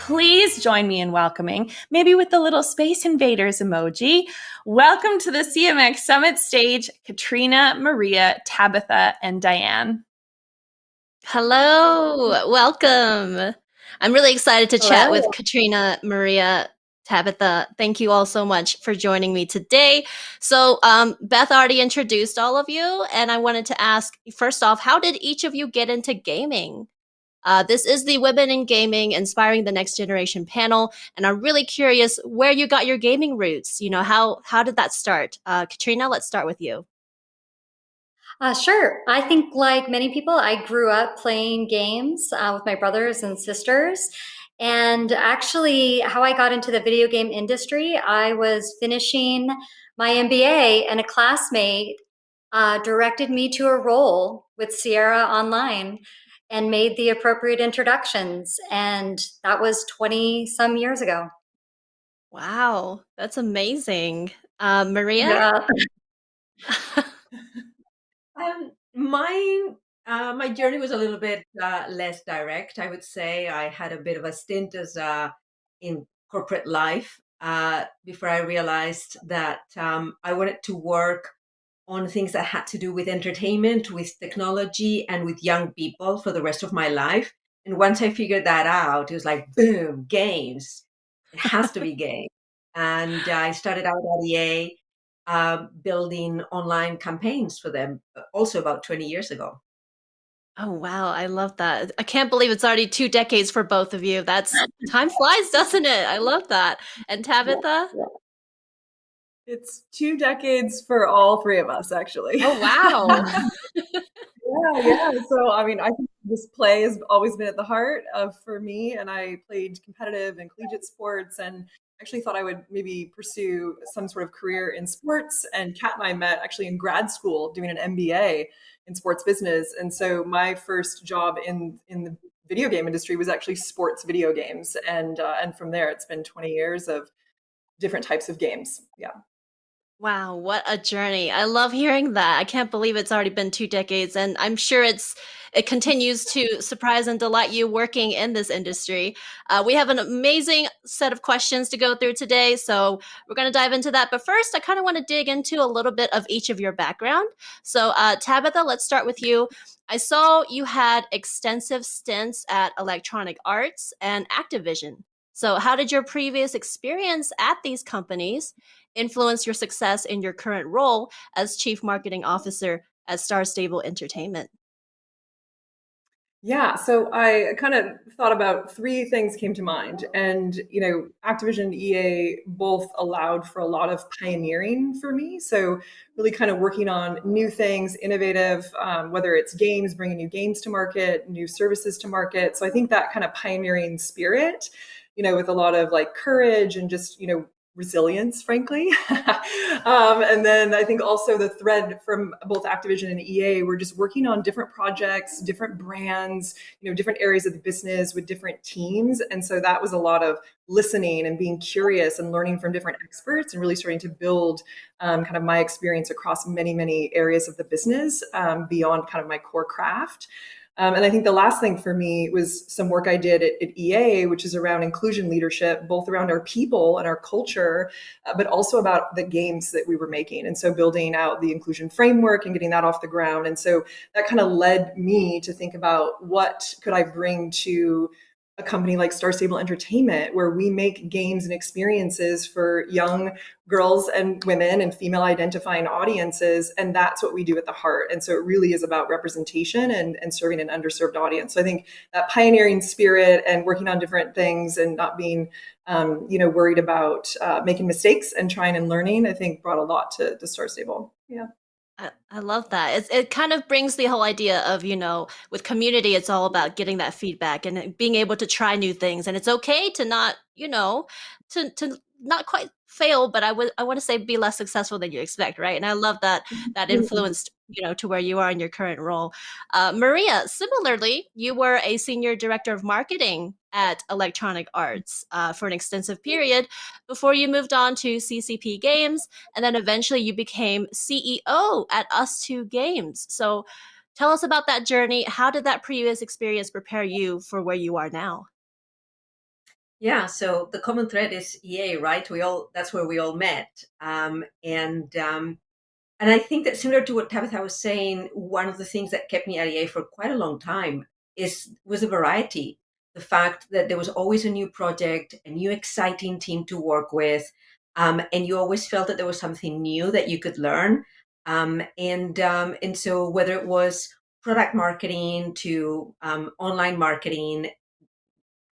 please join me in welcoming, maybe with the little Space Invaders emoji. Welcome to the CMX Summit stage, Katrina, Maria, Tabitha, and Diane. Hello, welcome. I'm really excited to chat with Hello. Katrina, Maria, Tabitha. Thank you all so much for joining me today. So, Beth already introduced all of you, and I wanted to ask first off, how did each of you get into gaming? This is the Women in Gaming Inspiring the Next Generation panel, and I'm really curious where you got your gaming roots. You know, how did that start? Katrina, let's start with you. Sure. I think, like many people, I grew up playing games with my brothers and sisters. And actually, how I got into the video game industry, I was finishing my MBA, and a classmate directed me to a role with Sierra Online and made the appropriate introductions. And that was 20 some years ago. Wow, that's amazing. Maria? Yeah. Mine, my journey was a little bit less direct, I would say. I had a bit of a stint as in corporate life before I realized that I wanted to work on things that had to do with entertainment, with technology, and with young people for the rest of my life. And once I figured that out, it was like, boom, games. It has to be games. And I started out at EA building online campaigns for them, also about 20 years ago. Oh, wow, I love that. I can't believe it's already 2 decades for both of you. That's time flies, doesn't it? I love that. And Tabitha? It's 2 decades for all 3 of us, actually. Oh, wow. Yeah. So, I mean, I think this play has always been at the heart of for me, and I played competitive and collegiate sports, and actually thought I would maybe pursue some sort of career in sports. And Kat and I met actually in grad school doing an MBA in sports business, and so my first job in the video game industry was actually sports video games, and from there it's been 20 years of different types of games. Yeah. Wow, what a journey. I love hearing that. I can't believe it's already been 2 decades, and I'm sure it continues to surprise and delight you working in this industry. We have an amazing set of questions to go through today, so we're going to dive into that. But first, I kind of want to dig into a little bit of each of your background. So, Tabitha, let's start with you. I saw you had extensive stints at Electronic Arts and Activision. So, how did your previous experience at these companies influence your success in your current role as Chief Marketing Officer at Star Stable Entertainment? Yeah, so I kind of thought about 3 things came to mind. And, Activision and EA both allowed for a lot of pioneering for me. So, really kind of working on new things, innovative, whether it's games, bringing new games to market, new services to market. So, I think that kind of pioneering spirit, with a lot of like courage and just, resilience, frankly. And then I think also the thread from both Activision and EA, we're just working on different projects, different brands, different areas of the business with different teams. And so that was a lot of listening and being curious and learning from different experts and really starting to build kind of my experience across many, many areas of the business beyond kind of my core craft. And I think the last thing for me was some work I did at EA, which is around inclusion leadership, both around our people and our culture, but also about the games that we were making. And so building out the inclusion framework and getting that off the ground. And so that kind of led me to think about what could I bring to a company like Star Stable Entertainment, where we make games and experiences for young girls and women and female identifying audiences. And that's what we do at the heart. And so it really is about representation and serving an underserved audience. So I think that pioneering spirit and working on different things and not being, worried about making mistakes and trying and learning, I think brought a lot to Star Stable. Yeah. I love that. It kind of brings the whole idea of, with community, it's all about getting that feedback and being able to try new things. And it's okay to not, to not quite fail, but I want to say be less successful than you expect, right? And I love that influenced, to where you are in your current role. Maria, similarly, you were a senior director of marketing at Electronic Arts for an extensive period before you moved on to CCP Games, and then eventually you became CEO at ustwo Games. So tell us about that journey. How did that previous experience prepare you for where you are now? Yeah, so the common thread is EA, right? That's where we all met. And I think that similar to what Tabitha was saying, one of the things that kept me at EA for quite a long time was the variety. The fact that there was always a new project, a new exciting team to work with, and you always felt that there was something new that you could learn. And so whether it was product marketing to online marketing,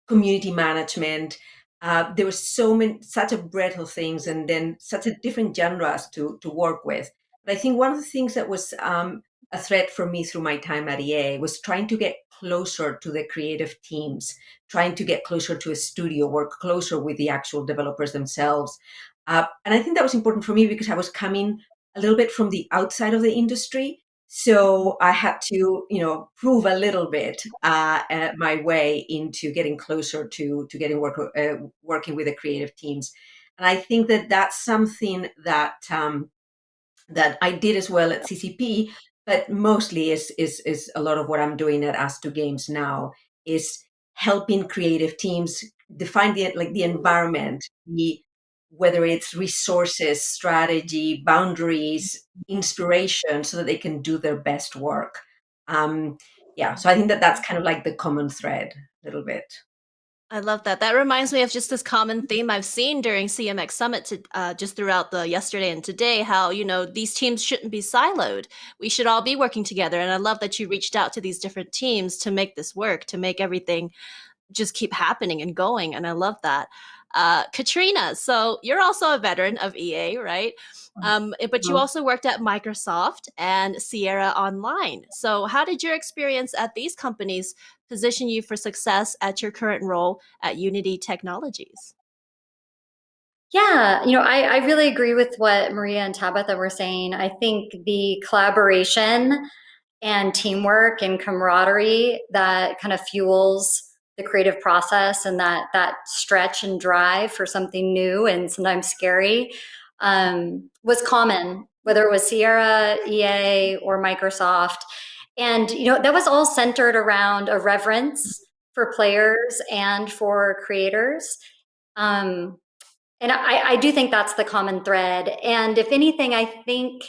community management. There was such a breadth of things, and then such a different genres to work with. But I think one of the things that was a threat for me through my time at EA was trying to get closer to the creative teams, trying to get closer to a studio, work closer with the actual developers themselves. And I think that was important for me because I was coming a little bit from the outside of the industry. So I had to, prove a little bit my way into getting closer to getting working with the creative teams, and I think that that's something that I did as well at CCP, but mostly is a lot of what I'm doing at ustwo Games now is helping creative teams define the environment, whether it's resources, strategy, boundaries, inspiration, so that they can do their best work. Yeah, so I think that that's kind of like the common thread a little bit. I love that. That reminds me of just this common theme I've seen during CMX Summit just throughout the yesterday and today, how, these teams shouldn't be siloed. We should all be working together. And I love that you reached out to these different teams to make this work, to make everything just keep happening and going. And I love that. Katrina, so you're also a veteran of EA, right? But you also worked at Microsoft and Sierra Online. So how did your experience at these companies position you for success at your current role at Unity Technologies? Yeah, I really agree with what Maria and Tabitha were saying. I think the collaboration and teamwork and camaraderie that kind of fuels the creative process, and that stretch and drive for something new and sometimes scary, was common, whether it was Sierra, EA, or Microsoft. And that was all centered around a reverence for players and for creators. Um, and I do think that's the common thread. And if anything, I think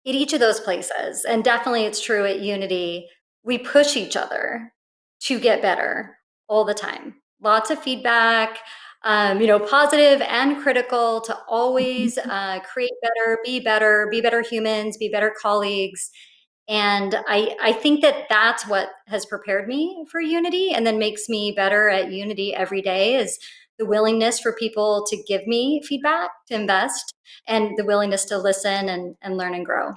in each of those places, and definitely it's true at Unity, we push each other to get better all the time. Lots of feedback, positive and critical, to always create better, be better humans, be better colleagues. And I think that's what has prepared me for Unity and then makes me better at Unity every day, is the willingness for people to give me feedback, to invest, and the willingness to listen and learn and grow.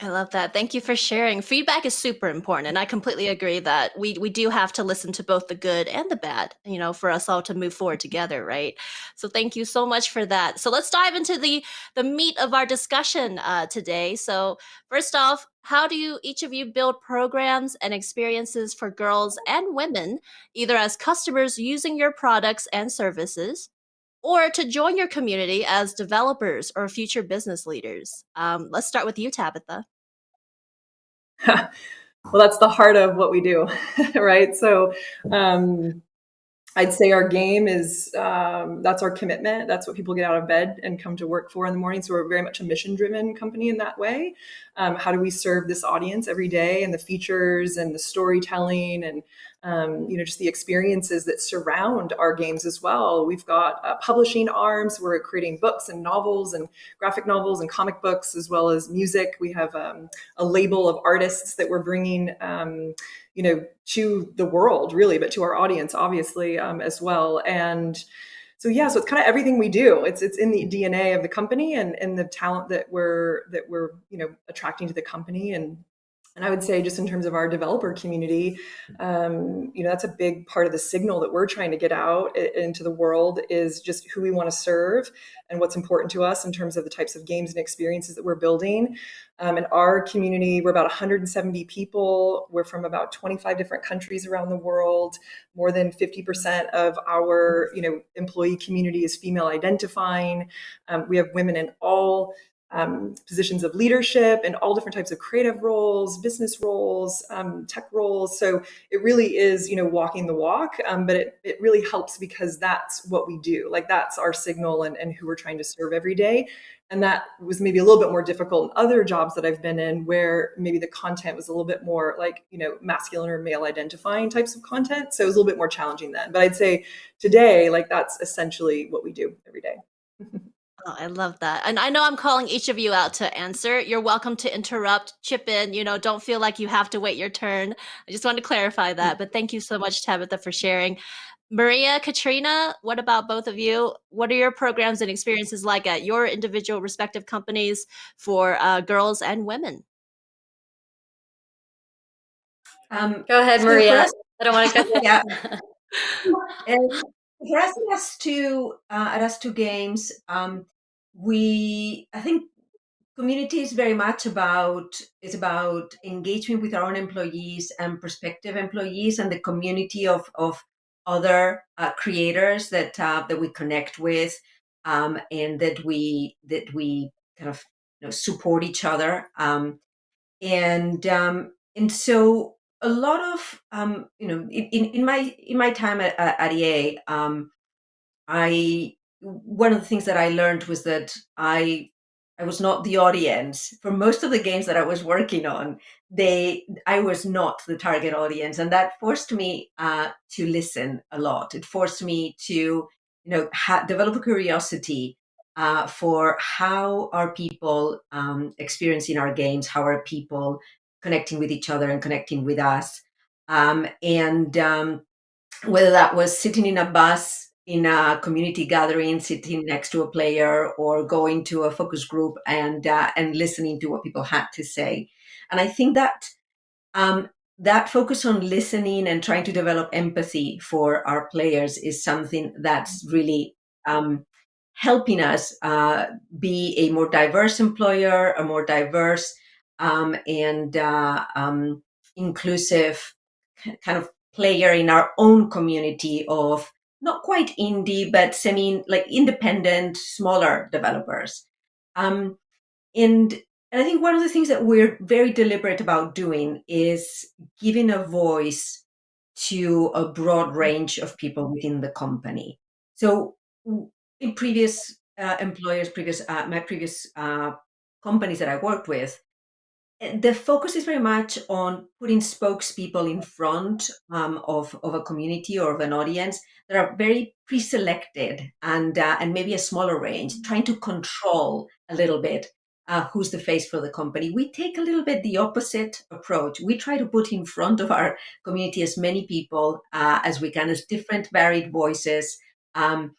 I love that. Thank you for sharing. Feedback is super important, and I completely agree that we do have to listen to both the good and the bad, for us all to move forward together, right? So thank you so much for that. So let's dive into the meat of our discussion today. So first off, how do each of you build programs and experiences for girls and women, either as customers using your products and services, or to join your community as developers or future business leaders? Let's start with you, Tabitha. Well, that's the heart of what we do, right? So I'd say our game is, that's our commitment. That's what people get out of bed and come to work for in the morning. So we're very much a mission-driven company in that way. How do we serve this audience every day, and the features and the storytelling and just the experiences that surround our games as well. We've got publishing arms. We're creating books and novels and graphic novels and comic books, as well as music. We have a label of artists that we're bringing to the world, really, but to our audience, obviously, as well. And so it's kind of everything we do. It's in the DNA of the company and the talent that we're attracting to the company. And I would say, just in terms of our developer community, that's a big part of the signal that we're trying to get out into the world, is just who we want to serve and what's important to us in terms of the types of games and experiences that we're building. In our community, we're about 170 people. We're from about 25 different countries around the world. More than 50% of our employee community is female identifying. We have women in all positions of leadership and all different types of creative roles, business roles, tech roles. So it really is, walking the walk, but it really helps because that's what we do. Like that's our signal and who we're trying to serve every day. And that was maybe a little bit more difficult in other jobs that I've been in where maybe the content was a little bit more like, masculine or male identifying types of content. So it was a little bit more challenging then. But I'd say today, like that's essentially what we do every day. Oh, I love that. And I know I'm calling each of you out to answer. You're welcome to interrupt, chip in, don't feel like you have to wait your turn. I just wanted to clarify that. But thank you so much, Tabitha, for sharing. Maria, Katrina, what about both of you? What are your programs and experiences like at your individual respective companies for girls and women? Go ahead, So Maria. for us, I don't want to cut you. yeah, and for us at us two games, I think community is very much about engagement with our own employees and prospective employees and the community of other creators that we connect with, and that we kind of support each other, and so a lot of in my time at EA, I one of the things that I learned was that I was not the audience for most of the games that I was working on. I was not the target audience, and that forced me to listen a lot. It forced me to develop a curiosity for how are people experiencing our games, how are people connecting with each other and connecting with us, and whether that was sitting in a bus in a community gathering, sitting next to a player, or going to a focus group and listening to what people had to say. And I think that that focus on listening and trying to develop empathy for our players is something that's really helping us be a more diverse employer, a more diverse and inclusive kind of player in our own community of not quite indie, but like independent, smaller developers. Um, and I think one of the things that we're very deliberate about doing is giving a voice to a broad range of people within the company. So in previous my previous companies that I worked with, the focus is very much on putting spokespeople in front of a community or of an audience that are very pre-selected and maybe a smaller range, trying to control a little bit who's the face for the company. We take a little bit the opposite approach. We try to put in front of our community as many people as we can, as different varied voices and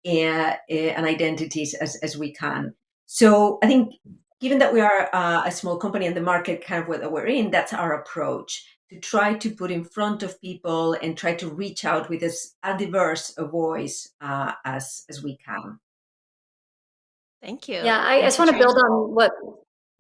identities as we can. So I think given that we are a small company and the market kind of that we're in, that's our approach, to try to put in front of people and try to reach out with as diverse a voice as we can. Thank you. Yeah, I just want to build on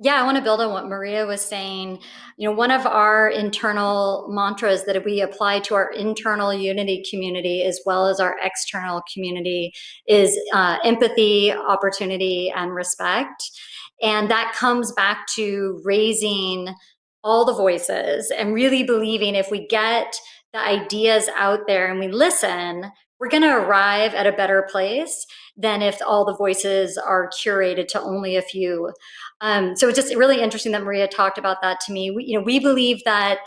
I want to build on what Maria was saying. One of our internal mantras that we apply to our internal Unity community as well as our external community is empathy, opportunity, and respect. And that comes back to raising all the voices and really believing if we get the ideas out there and we listen, we're going to arrive at a better place than if all the voices are curated to only a few. So it's just really interesting that Maria talked about that to me. We believe that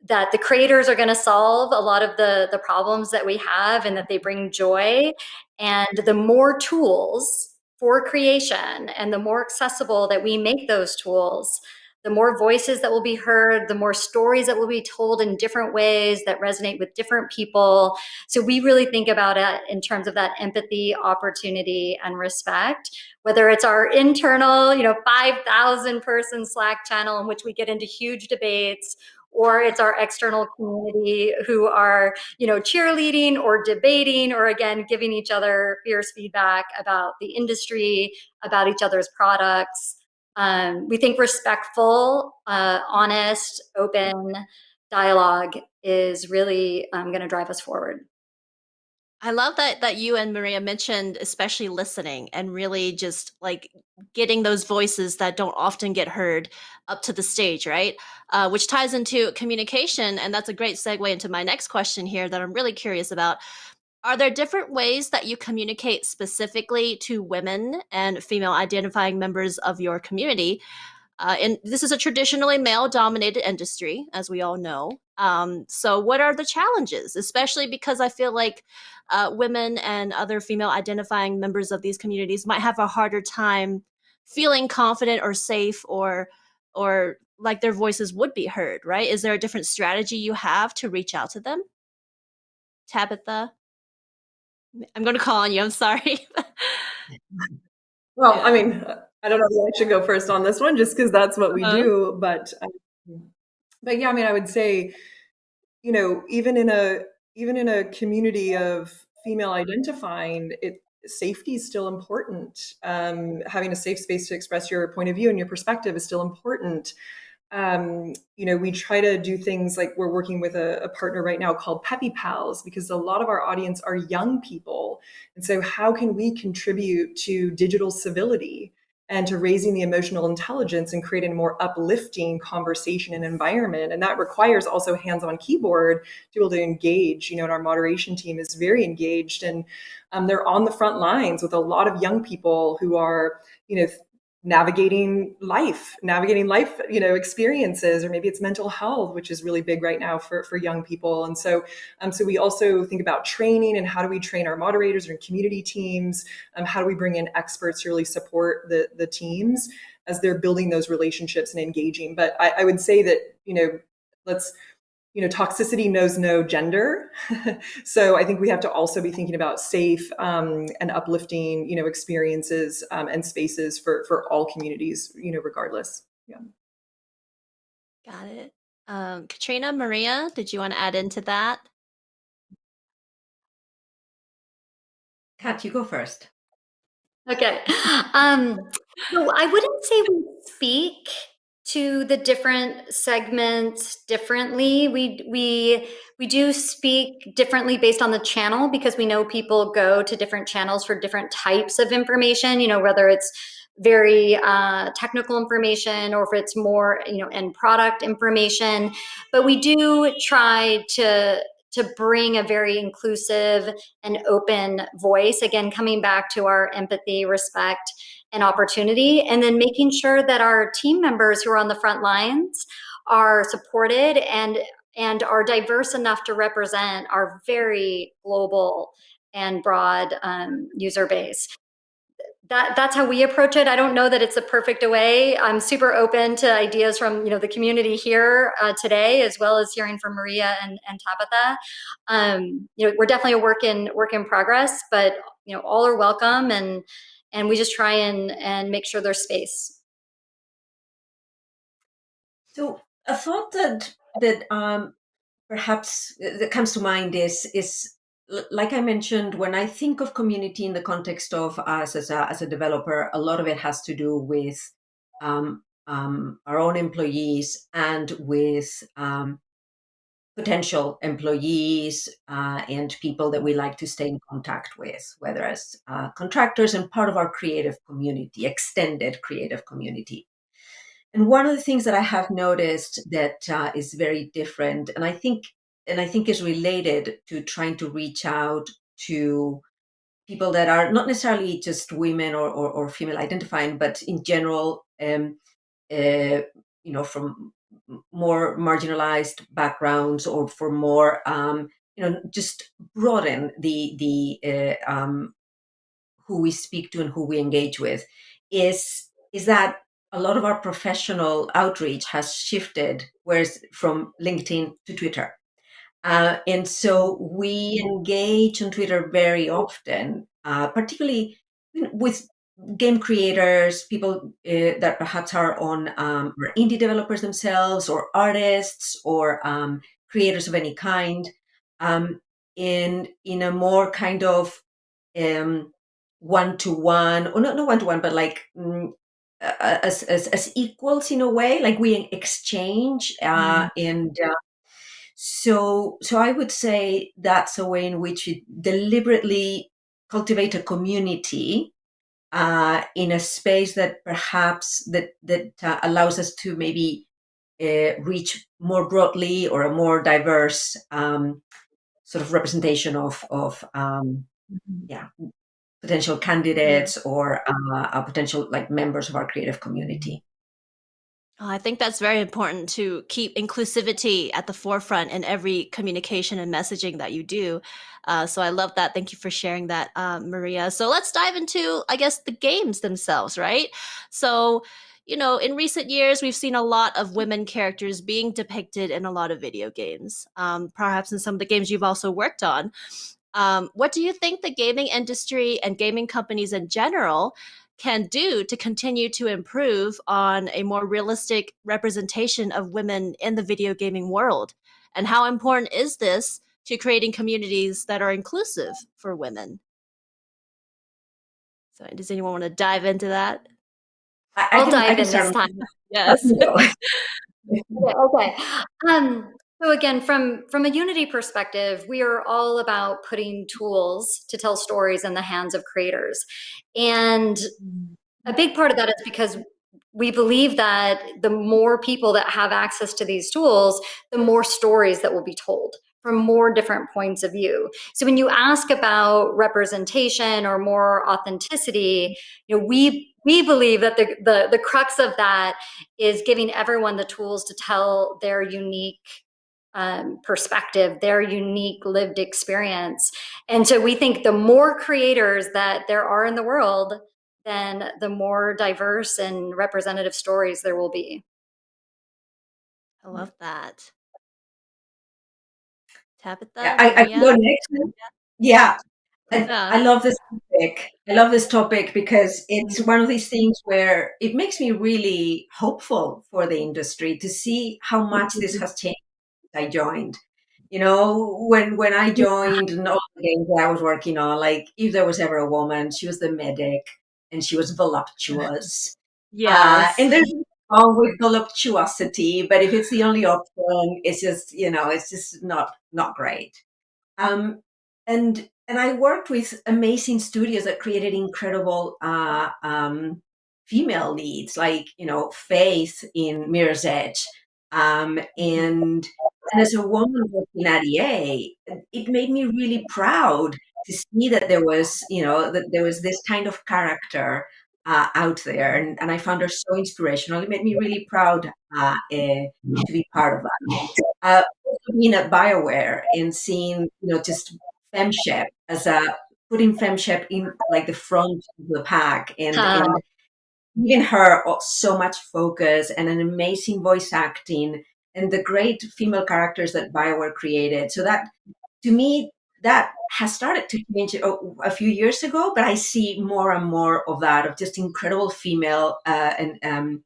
the creators are going to solve a lot of the problems that we have and that they bring joy. And the more tools for creation and the more accessible that we make those tools, the more voices that will be heard, the more stories that will be told in different ways that resonate with different people. So we really think about it in terms of that empathy, opportunity, and respect, whether it's our internal, 5,000 person Slack channel in which we get into huge debates, or it's our external community who are, cheerleading or debating, or again, giving each other fierce feedback about the industry, about each other's products. We think respectful, honest, open dialogue is really going to drive us forward. I love that you and Maria mentioned especially listening and really just like getting those voices that don't often get heard up to the stage, right? Which ties into communication, and that's a great segue into my next question here that I'm really curious about. Are there different ways that you communicate specifically to women and female identifying members of your community? And this is a traditionally male dominated industry, as we all know. So, what are the challenges, especially because I feel like women and other female identifying members of these communities might have a harder time feeling confident or safe or like their voices would be heard, right? Is there a different strategy you have to reach out to them? Tabitha, I'm going to call on you. I'm sorry. Well, I mean, I don't know if I should go first on this one, just because that's what we do. But yeah, I mean, I would say, you know, even in a community of female identifying, safety is still important. Having a safe space to express your point of view and your perspective is still important. You know, we try to do things like we're working with a partner right now called Peppy Pals, because a lot of our audience are young people. And so how can we contribute to digital civility and to raising the emotional intelligence and creating a more uplifting conversation and environment? And that requires also hands-on keyboard to be able to engage, you know, and our moderation team is very engaged, and they're on the front lines with a lot of young people who are, you know, navigating life, you know, experiences, or maybe it's mental health, which is really big right now for young people. And so, so we also think about training and how do we train our moderators and community teams? How do we bring in experts to really support the teams as they're building those relationships and engaging? But I would say that, you know, toxicity knows no gender. So I think we have to also be thinking about safe and uplifting, you know, experiences and spaces for all communities, you know, regardless. Yeah. Got it. Katrina, Maria, did you want to add into that? Kat, you go first. Okay. So I wouldn't say we speak to the different segments differently. We do speak differently based on the channel, because we know people go to different channels for different types of information, you know, whether it's very technical information or if it's more, you know, end product information. But we do try to bring a very inclusive and open voice, again coming back to our empathy, respect, and opportunity, and then making sure that our team members who are on the front lines are supported and are diverse enough to represent our very global and broad user base. That's how we approach it. I don't know that it's a perfect way. I'm super open to ideas from, you know, the community here today, as well as hearing from Maria and Tabitha. You know, we're definitely a work in progress, but you know, all are welcome, and we just try and make sure there's space. So a thought that perhaps that comes to mind is like I mentioned, when I think of community in the context of us as a developer, a lot of it has to do with our own employees and with potential employees and people that we like to stay in contact with, whether as contractors and part of our creative community, extended creative community. And one of the things that I have noticed that is very different, and I think is related to trying to reach out to people that are not necessarily just women or female identifying, but in general, you know, from more marginalized backgrounds, or for more, you know, just broaden the who we speak to and who we engage with, is that a lot of our professional outreach has shifted, whereas from LinkedIn to Twitter. And so we engage on Twitter very often, particularly with game creators, people that perhaps are on or indie developers themselves, or artists, or creators of any kind, in a more kind of one-to-one, or not one-to-one, but like as equals in a way, like we exchange and So I would say that's a way in which you deliberately cultivate a community in a space that perhaps that allows us to maybe reach more broadly or a more diverse sort of representation of yeah, potential candidates or potential like members of our creative community. Oh, I think that's very important to keep inclusivity at the forefront in every communication and messaging that you do. So I love that. Thank you for sharing that, Maria. So let's dive into, I guess, the games themselves, right? So, in recent years, we've seen a lot of women characters being depicted in a lot of video games, perhaps in some of the games you've also worked on. What do you think the gaming industry and gaming companies in general can do to continue to improve on a more realistic representation of women in the video gaming world? And how important is this to creating communities that are inclusive for women? So, does anyone want to dive into that? I'll I dive can in start this on time. Yes. Yeah, okay. So again, from a Unity perspective, we are all about putting tools to tell stories in the hands of creators. And a big part of that is because we believe that the more people that have access to these tools, the more stories that will be told from more different points of view. So when you ask about representation or more authenticity, we believe that the crux of that is giving everyone the tools to tell their unique perspective, their unique lived experience. And so we think the more creators that there are in the world, then the more diverse and representative stories there will be. I love that. Yeah, Tabitha, I can Maria? go next. Yeah, Yeah. I love this topic. I love this topic because it's one of these things where it makes me really hopeful for the industry to see how much this has changed since I joined. When I joined and all the games that I was working on, like if there was ever a woman, she was the medic and she was voluptuous. Yes. And there's nothing wrong with voluptuosity, but if it's the only option, it's just not great. Um, and I worked with amazing studios that created incredible female leads, like Faith in Mirror's Edge, and as a woman working at EA, it made me really proud to see that there was this kind of character out there, and I found her so inspirational. It made me really proud to be part of that. Also being at BioWare and seeing, just FemShep as a putting FemShep in like the front of the pack and giving her so much focus and an amazing voice acting and the great female characters that BioWare created. So that to me, that has started to change a few years ago, but I see more and more of that, of just incredible female and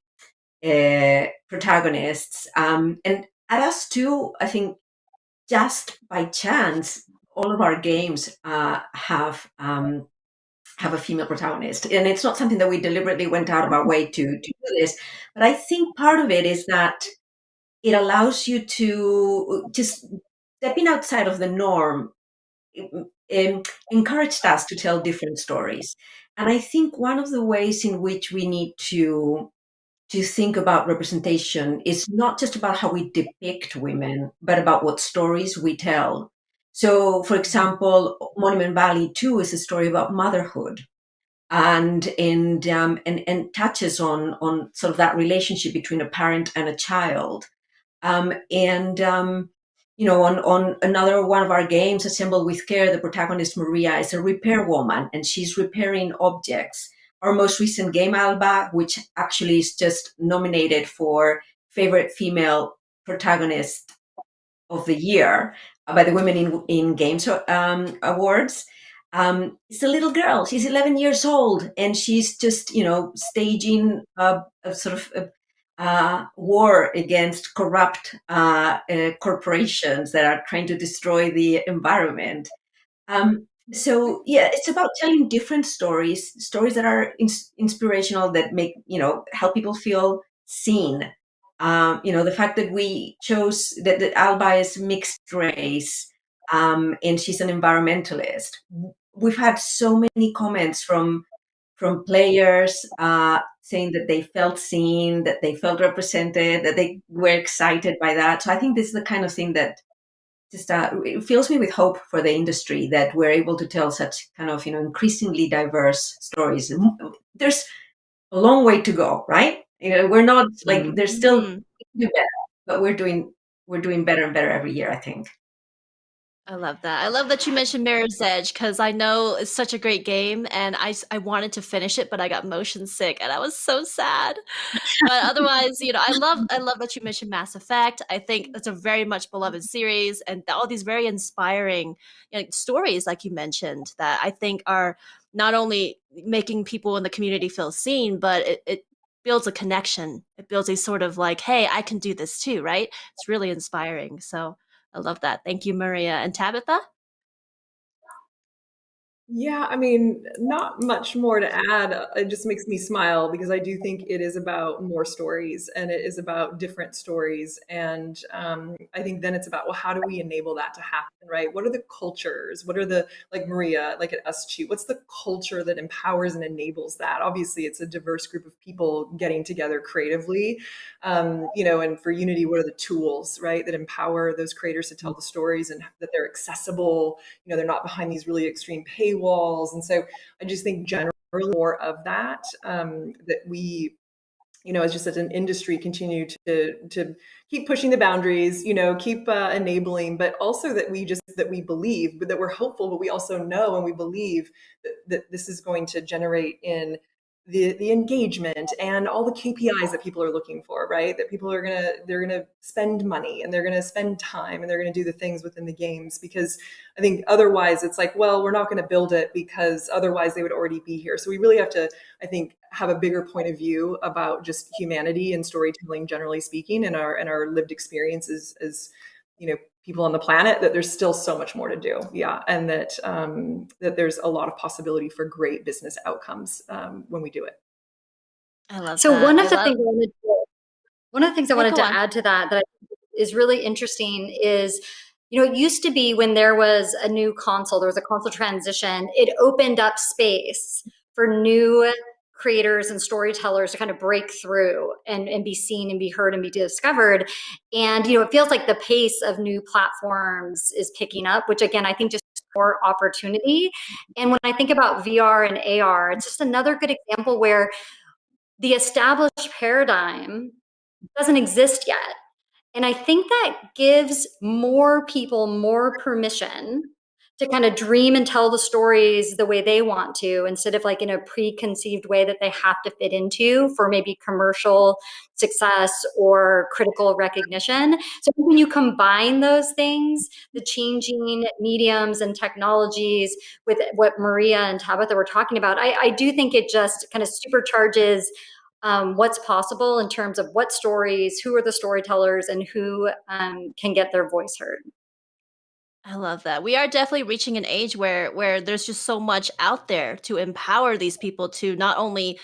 protagonists. And at us too, I think just by chance, all of our games have a female protagonist, and it's not something that we deliberately went out of our way to do this. But I think part of it is that it allows you to just stepping outside of the norm. Encouraged us to tell different stories, and I think one of the ways in which we need to think about representation is not just about how we depict women, but about what stories we tell. So, for example, Monument Valley 2 is a story about motherhood and touches on sort of that relationship between a parent and a child. And on another one of our games, Assembled with Care, the protagonist Maria is a repair woman, and she's repairing objects. Our most recent game, Alba, which actually is just nominated for favorite female protagonist of the year by the Women in Games Awards. It's a little girl. She's 11 years old, and she's just staging a sort of war against corrupt corporations that are trying to destroy the environment. So yeah, it's about telling different stories that are inspirational, that make help people feel seen. The fact that we chose that Alba is mixed race, and she's an environmentalist. We've had so many comments from players saying that they felt seen, that they felt represented, that they were excited by that. So I think this is the kind of thing that just it fills me with hope for the industry, that we're able to tell such kind of increasingly diverse stories. There's a long way to go, right? We're not like there's still Mhm. do better, but we're doing better and better every year, I think. I love that. I love that you mentioned Mirror's Edge because I know it's such a great game, and I wanted to finish it, but I got motion sick, and I was so sad. But otherwise, I love that you mentioned Mass Effect. I think it's a very much beloved series, and all these very inspiring stories, like you mentioned, that I think are not only making people in the community feel seen, but it builds a connection. It builds a sort of like, hey, I can do this too, right? It's really inspiring. So I love that. Thank you, Maria and Tabitha. Yeah, I mean, not much more to add. It just makes me smile because I do think it is about more stories and it is about different stories. And I think then it's about, well, how do we enable that to happen, right? What are the cultures? What are the, like Maria, like at ustwo, what's the culture that empowers and enables that? Obviously, it's a diverse group of people getting together creatively. And for Unity, what are the tools, right, that empower those creators to tell the stories and that they're accessible, they're not behind these really extreme paywalls. And so I just think generally more of that, that we, as just as an industry, continue to keep pushing the boundaries, keep enabling, but also that we believe, but that we're hopeful, but we also know and we believe that this is going to generate in the engagement and all the KPIs that people are looking for, right? That people they're gonna spend money and they're gonna spend time and they're gonna do the things within the games, because I think otherwise it's like, well, we're not gonna build it because otherwise they would already be here. So we really have to, I think, have a bigger point of view about just humanity and storytelling, generally speaking, and our lived experiences as people on the planet, that there's still so much more to do. Yeah. And that there's a lot of possibility for great business outcomes when we do it. I love So that. one I of the love. things I wanted Yeah, go to on. add to that I think is really interesting is, it used to be when there was a new console, there was a console transition, it opened up space for new creators and storytellers to kind of break through and be seen and be heard and be discovered. And, it feels like the pace of new platforms is picking up, which again, I think just more opportunity. And when I think about VR and AR, it's just another good example where the established paradigm doesn't exist yet. And I think that gives more people more permission to kind of dream and tell the stories the way they want to, instead of like in a preconceived way that they have to fit into for maybe commercial success or critical recognition. So when you combine those things, the changing mediums and technologies with what Maria and Tabitha were talking about, I do think it just kind of supercharges what's possible in terms of what stories, who are the storytellers, and who can get their voice heard. I love that. We are definitely reaching an age where there's just so much out there to empower these people to not only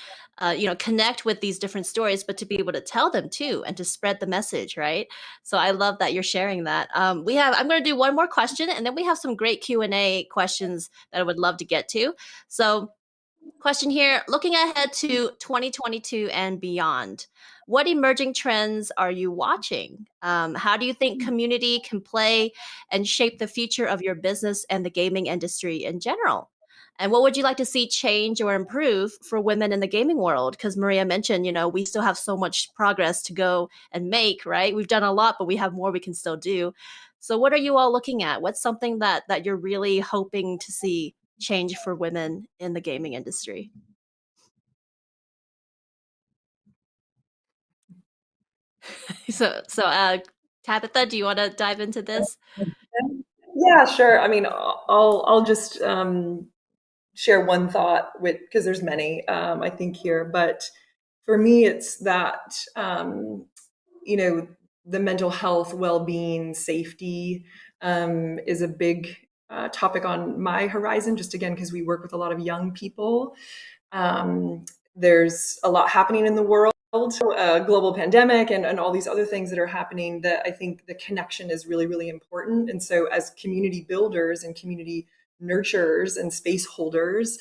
connect with these different stories, but to be able to tell them too and to spread the message, right? So I love that you're sharing that. I'm going to do one more question, and then we have some great Q&A questions that I would love to get to. So question here, looking ahead to 2022 and beyond, what emerging trends are you watching? How do you think community can play and shape the future of your business and the gaming industry in general? And what would you like to see change or improve for women in the gaming world? Because Maria mentioned, we still have so much progress to go and make, right? We've done a lot, but we have more we can still do. So what are you all looking at? What's something that you're really hoping to see change for women in the gaming industry? So, Tabitha, do you want to dive into this? Yeah, sure. I mean, I'll just share one thought with, because there's many, I think here, but for me, it's that you know the mental health, well-being, safety is a big topic on my horizon. Just again, because we work with a lot of young people. There's a lot happening in the world. global pandemic and all these other things that are happening, that I think the connection is really, really important. And so as community builders and community nurturers and space holders,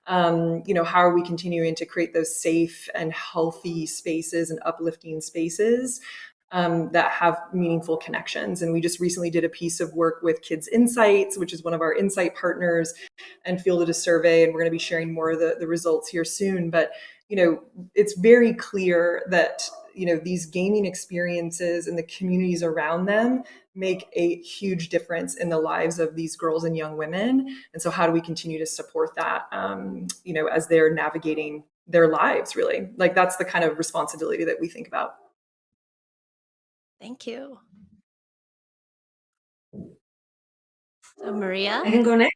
how are we continuing to create those safe and healthy spaces and uplifting spaces that have meaningful connections? And we just recently did a piece of work with Kids Insights, which is one of our Insight partners, and fielded a survey, and we're going to be sharing more of the results here soon. But it's very clear that these gaming experiences and the communities around them make a huge difference in the lives of these girls and young women. And so how do we continue to support that as they're navigating their lives? Really, like, that's the kind of responsibility that we think about. Thank you. So Maria? I can go next?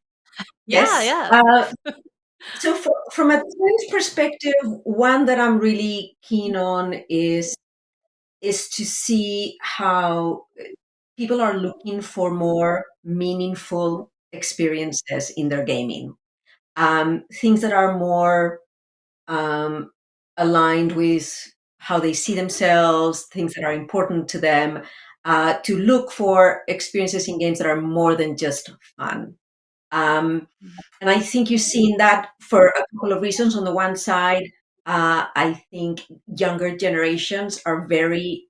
Yeah. So from a trends perspective, one that I'm really keen on is to see how people are looking for more meaningful experiences in their gaming. Things that are more aligned with how they see themselves, things that are important to them, to look for experiences in games that are more than just fun. And I think you've seen that for a couple of reasons. On the one side, I think younger generations are very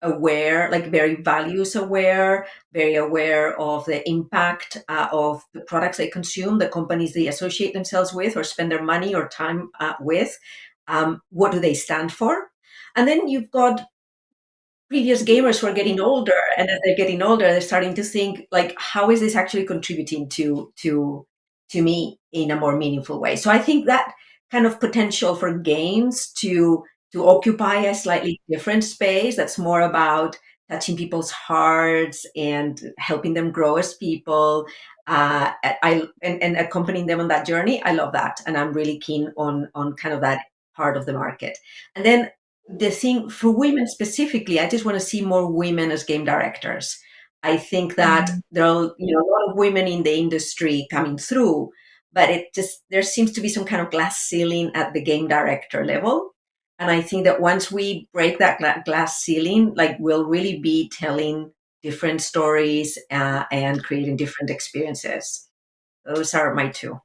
aware, very values aware, very aware of the impact of the products they consume, the companies they associate themselves with or spend their money or time with. What do they stand for? And then you've got previous gamers who are getting older, and as they're getting older, they're starting to think, like, how is this actually contributing to me in a more meaningful way? So I think that kind of potential for games to occupy a slightly different space that's more about touching people's hearts and helping them grow as people, and accompanying them on that journey. I love that, and I'm really keen on kind of that part of the market. And then the thing for women specifically, I just want to see more women as game directors. I think that there are a lot of women in the industry coming through, but there seems to be some kind of glass ceiling at the game director level. And I think that once we break that glass ceiling, like, we'll really be telling different stories and creating different experiences. Those are my two.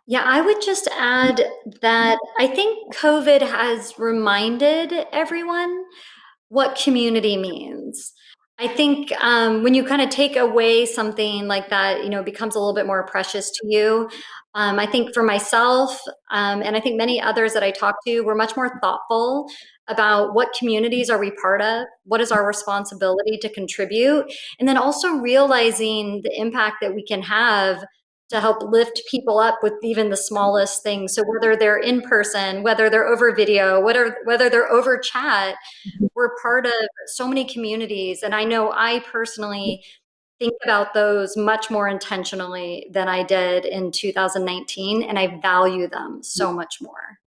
Yeah, I would just add that I think COVID has reminded everyone what community means. I think when you kind of take away something like that, it becomes a little bit more precious to you. I think for myself, and I think many others that I talk to, we're much more thoughtful about what communities are we part of, what is our responsibility to contribute, and then also realizing the impact that we can have to help lift people up with even the smallest things. So whether they're in person, whether they're over video, whether they're over chat, we're part of so many communities. And I know I personally think about those much more intentionally than I did in 2019, and I value them so much more.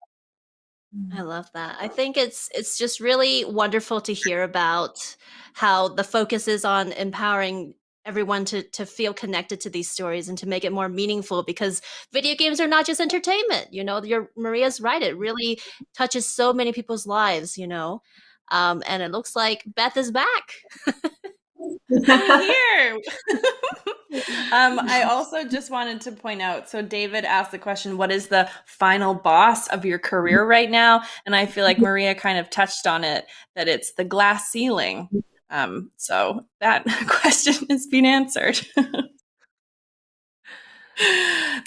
I love that. I think it's just really wonderful to hear about how the focus is on empowering everyone to feel connected to these stories and to make it more meaningful, because video games are not just entertainment. Maria's right. It really touches so many people's lives, and it looks like Beth is back. I'm here. I also just wanted to point out, so David asked the question, what is the final boss of your career right now? And I feel like Maria kind of touched on it, that it's the glass ceiling. So that question has been answered.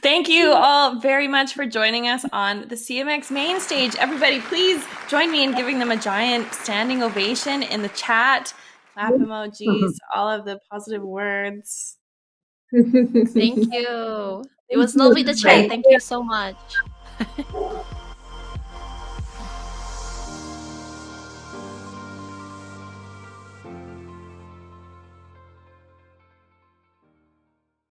Thank you all very much for joining us on the CMX main stage. Everybody, please join me in giving them a giant standing ovation in the chat. Clap emojis, all of the positive words. Thank you. It was lovely to chat. Thank you so much.